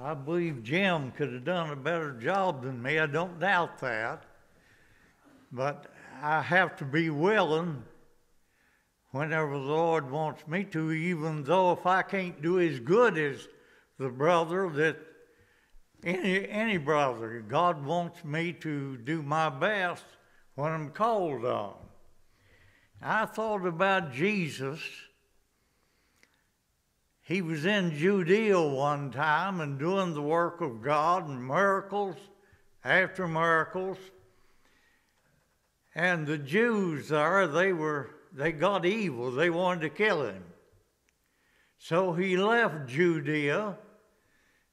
I believe Jim could have done a better job than me. I don't doubt that. But I have to be willing whenever the Lord wants me to, even though if I can't do as good as the brother, that any brother, God wants me to do my best when I'm called on. I thought about Jesus. He was in Judea one time and doing the work of God and miracles after miracles. And the Jews there, they got evil. They wanted to kill him. So he left Judea.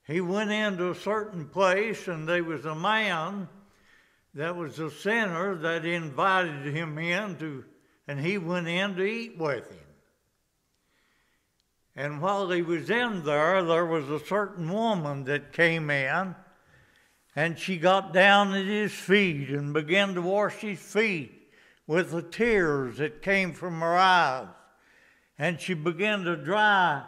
He went into a certain place, and there was a man that was a sinner that invited him in, and he went in to eat with him. And while he was in there was a certain woman that came in, and she got down at his feet and began to wash his feet with the tears that came from her eyes. And she began to dry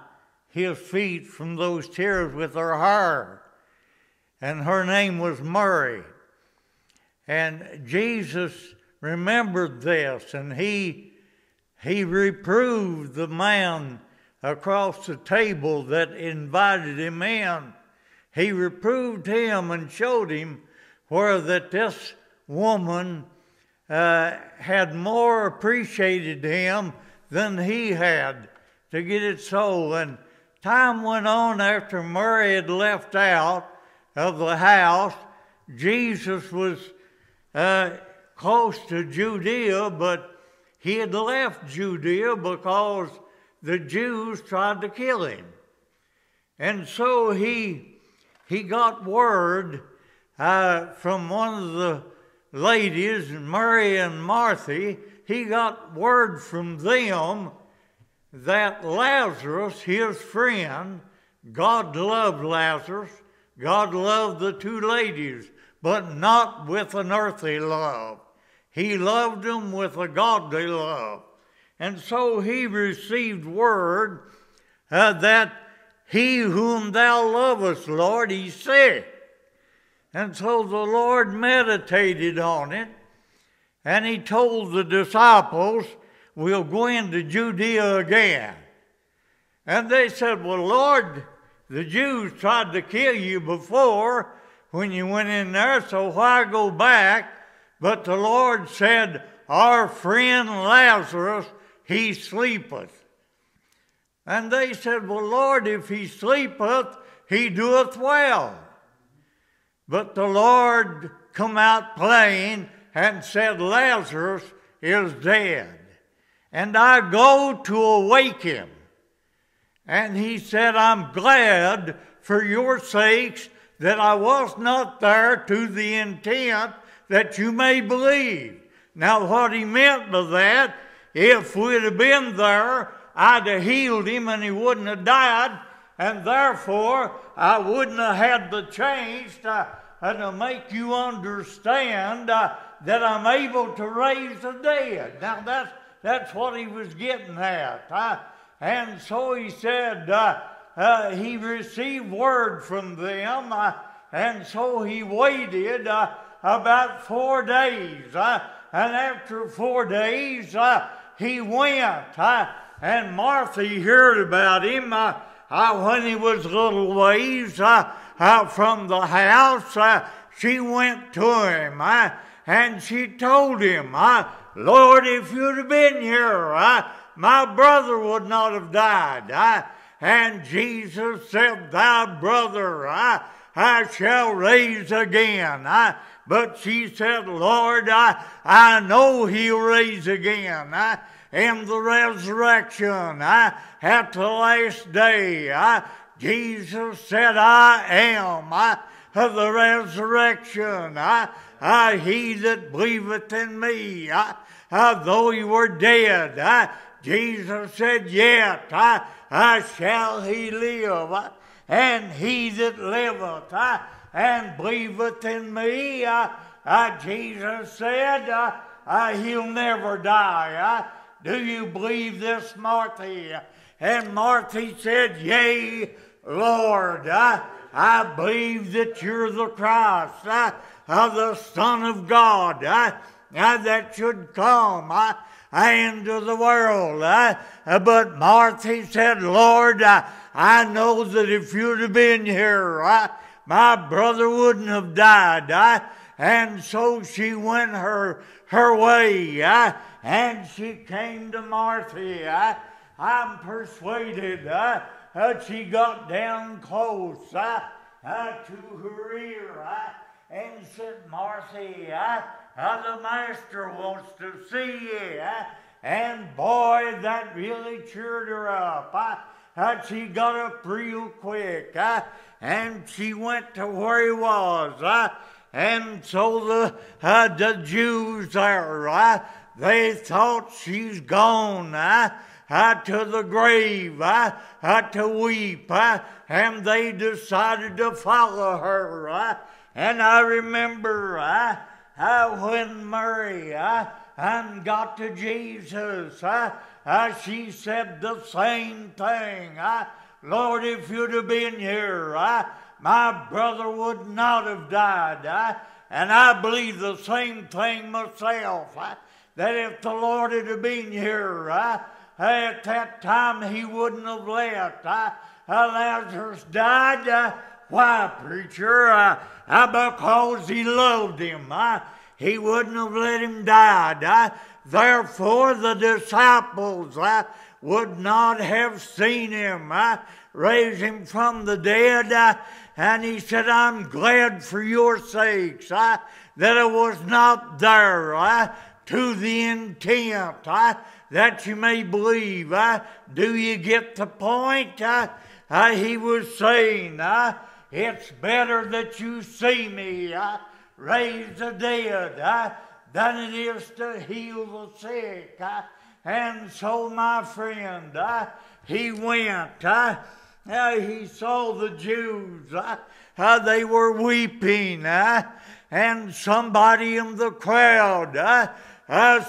his feet from those tears with her hair. And her name was Mary. And Jesus remembered this, and he reproved the man across the table that invited him in. He reproved him and showed him where that this woman had more appreciated him than he had, to get it so. And time went on after Mary had left out of the house. Jesus was close to Judea, but he had left Judea because the Jews tried to kill him. And so he got word from one of the ladies, Mary and Martha. He got word from them that Lazarus, his friend, God loved Lazarus. God loved the two ladies, but not with an earthly love. He loved them with a godly love. And so he received word that he whom thou lovest, Lord, he's sick. And so the Lord meditated on it, and he told the disciples, we'll go into Judea again. And they said, well, Lord, the Jews tried to kill you before when you went in there, so why go back? But the Lord said, our friend Lazarus, he sleepeth. And they said, well, Lord, if he sleepeth, he doeth well. But the Lord come out plain and said, Lazarus is dead, and I go to awake him. And he said, I'm glad for your sakes that I was not there, to the intent that you may believe. Now what he meant by that, if we'd have been there, I'd have healed him and he wouldn't have died, and therefore I wouldn't have had the chance to make you understand that I'm able to raise the dead. Now that's what he was getting at. And so he said he received word from them, and so he waited about 4 days. And after 4 days, he went. And Martha heard about him when he was a little ways from the house. She went to him and she told him, Lord, if you'd have been here, my brother would not have died. And Jesus said, thy brother I shall raise again. But she said, Lord, I know he'll raise again in the resurrection at the last day. Jesus said, I am the resurrection. He that believeth in me, though he were dead, Jesus said, yet shall he live. And he that liveth and believeth in me, Jesus said, he'll never die. Do you believe this, Martha? And Martha said, yea, Lord, I believe that you're the Christ, the Son of God, that should come into the world. But Martha said, Lord, I know that if you'd have been here, my brother wouldn't have died. And so she went her way, and she came to Martha. I'm persuaded she got down close to her ear and said, Martha, the Master wants to see you. And boy, that really cheered her up. She got up real quick, and she went to where he was. And so the Jews there, they thought she's gone to the grave to weep, and they decided to follow her. And I remember when Mary got to Jesus, she said the same thing. Lord, if you'd have been here, my brother would not have died. And I believe the same thing myself, that if the Lord had have been here at that time, he wouldn't have let Lazarus died. Why, preacher? Because he loved him. He wouldn't have let him die. Therefore, the disciples would not have seen him raise him from the dead. And he said, I'm glad for your sakes that I was not there to the intent that you may believe. Do you get the point? He was saying, it's better that you see me raise the dead than it is to heal the sick. And so, my friend, he went. He saw the Jews. They were weeping. And somebody in the crowd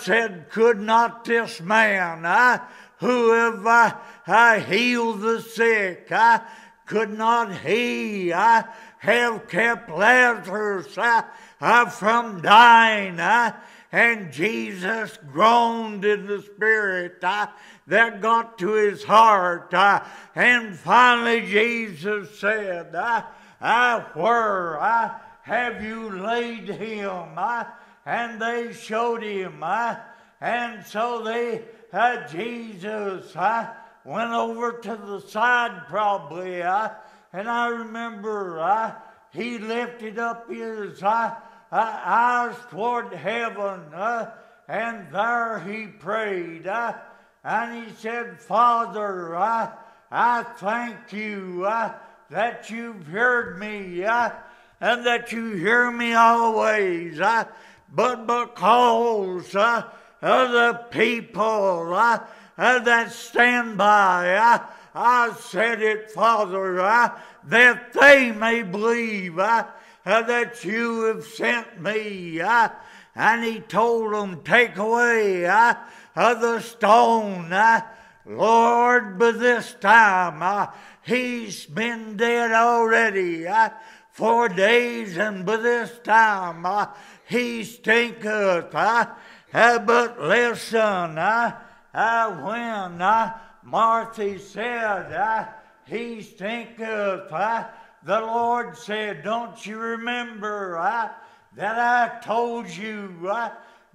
said, could not this man who have healed the sick, could not he have kept Lazarus from dying? And Jesus groaned in the spirit that got to his heart. And finally Jesus said, where have you laid him? And they showed him. And so Jesus went over to the side probably. And I remember he lifted up his eyes toward heaven, and there he prayed, and he said, Father, I thank you that you've heard me, and that you hear me always, but because the people that stand by, I said it, Father, that they may believe that you have sent me. And he told them, take away the stone. Lord, by this time he's been dead already 4 days, and by this time he stinketh. But listen, when Martha said he stinketh, the Lord said, don't you remember that I told you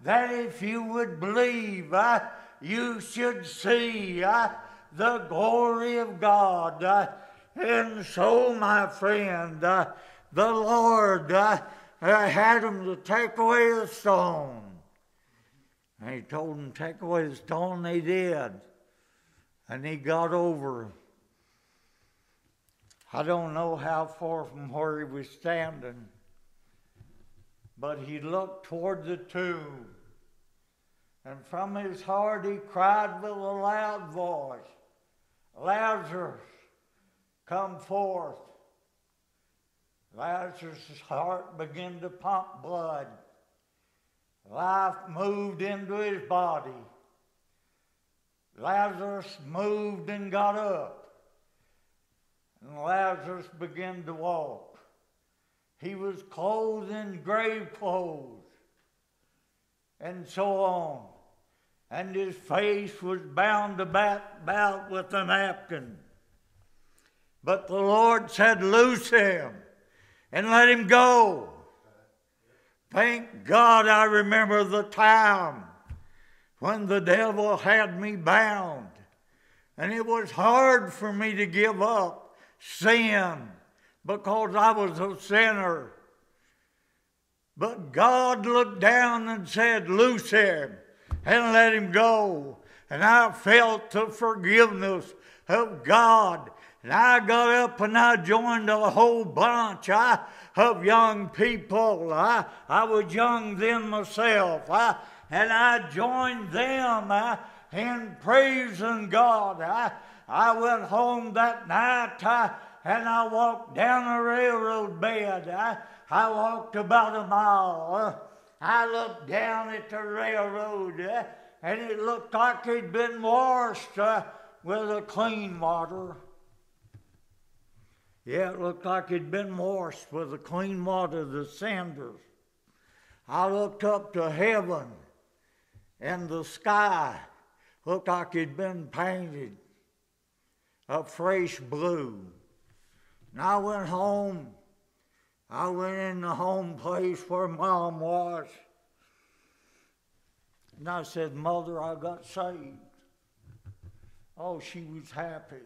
that if you would believe, you should see the glory of God. And so, my friend, the Lord had him to take away the stone. And he told them to take away the stone. They did. And he got over. I don't know how far from where he was standing, but he looked toward the tomb. And from his heart he cried with a loud voice, Lazarus, come forth. Lazarus' heart began to pump blood. Life moved into his body. Lazarus moved and got up. and Lazarus began to walk. He was clothed in grave clothes, and so on. And his face was bound about with a napkin. But the Lord said, "Loose him and let him go." Thank God I remember the time when the devil had me bound. And it was hard for me to give up sin because I was a sinner. But God looked down and said, "Loose him and let him go." And I felt the forgiveness of God. And I got up and I joined a whole bunch of young people. I was young then myself. And I joined them in praising God. I went home that night and I walked down a railroad bed. I walked about a mile. I looked down at the railroad and it looked like it'd been washed with a clean water. Yeah, it looked like it'd been washed with the clean water, the cinders. I looked up to heaven, and the sky looked like it'd been painted a fresh blue. And I went home. I went in the home place where Mom was. And I said, "Mother, I got saved." Oh, she was happy.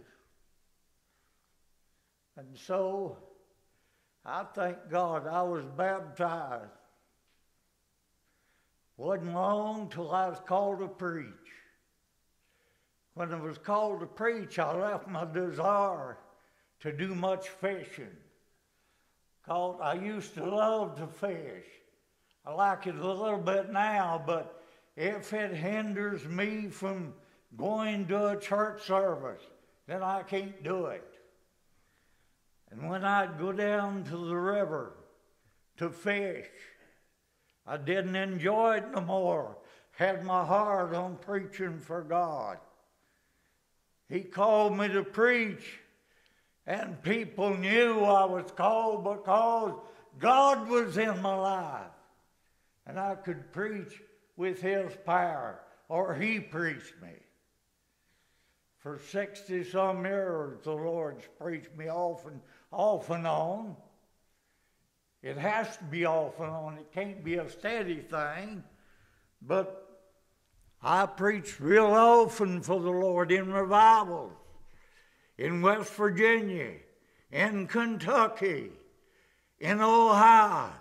And so, I thank God I was baptized. Wasn't long till I was called to preach. When I was called to preach, I left my desire to do much fishing. Because I used to love to fish. I like it a little bit now, but if it hinders me from going to a church service, then I can't do it. And when I'd go down to the river to fish, I didn't enjoy it no more. Had my heart on preaching for God. He called me to preach, and people knew I was called because God was in my life. And I could preach with His power, or He preached me. For 60-some years, the Lord's preached me off and on. It has to be off and on. It can't be a steady thing. But I preached real often for the Lord in revivals, in West Virginia, in Kentucky, in Ohio.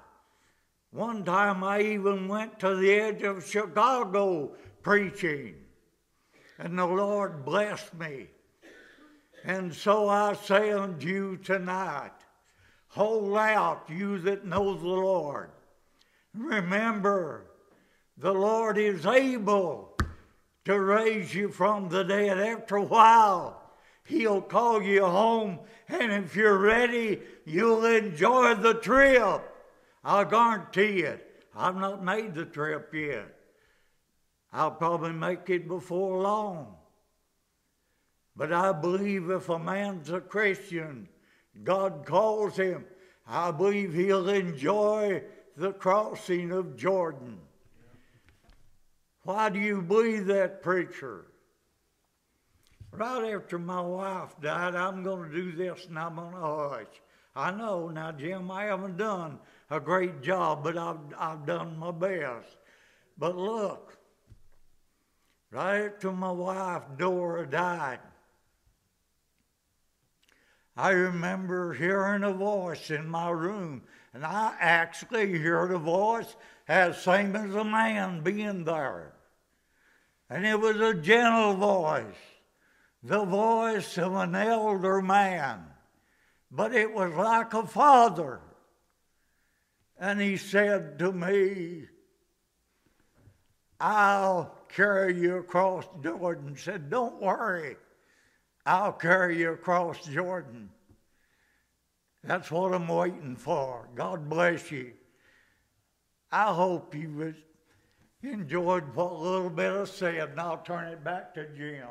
One time I even went to the edge of Chicago preaching. And the Lord blessed me. And so I say unto you tonight, hold out, you that know the Lord. Remember, the Lord is able to raise you from the dead. After a while, He'll call you home. And if you're ready, you'll enjoy the trip. I'll guarantee it. I've not made the trip yet. I'll probably make it before long. But I believe if a man's a Christian, God calls him, I believe he'll enjoy the crossing of Jordan. Why do you believe that, preacher? Right after my wife died, I'm going to do this and I'm going to hush. I know, now, Jim, I haven't done a great job, but I've done my best. But look, right after my wife, Dora, died, I remember hearing a voice in my room, and I actually heard a voice as same as a man being there. And it was a gentle voice, the voice of an elder man, but it was like a father. And he said to me, I'll carry you across Jordan. Said, don't worry, I'll carry you across Jordan. That's what I'm waiting for. God bless you. I hope you enjoyed what little bit I said, and I'll turn it back to Jim.